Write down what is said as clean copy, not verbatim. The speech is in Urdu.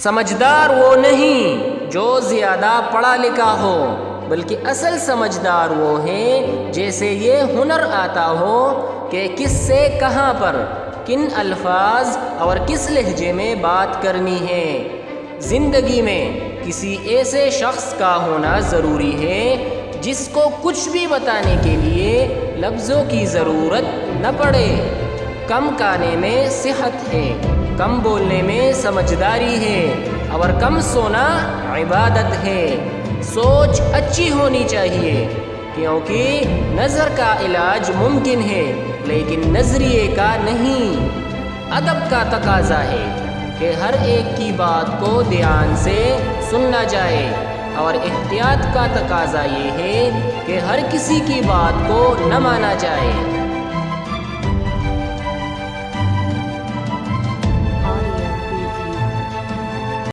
سمجھدار وہ نہیں جو زیادہ پڑھا لکھا ہو، بلکہ اصل سمجھدار وہ ہے جیسے یہ ہنر آتا ہو کہ کس سے کہاں پر، کن الفاظ اور کس لہجے میں بات کرنی ہے۔ زندگی میں کسی ایسے شخص کا ہونا ضروری ہے جس کو کچھ بھی بتانے کے لیے لفظوں کی ضرورت نہ پڑے۔ کم کھانے میں صحت ہے، کم بولنے میں سمجھداری ہے، اور کم سونا عبادت ہے۔ سوچ اچھی ہونی چاہیے، کیونکہ نظر کا علاج ممکن ہے لیکن نظریے کا نہیں۔ ادب کا تقاضا ہے کہ ہر ایک کی بات کو دھیان سے سننا جائے، اور احتیاط کا تقاضا یہ ہے کہ ہر کسی کی بات کو نہ مانا جائے۔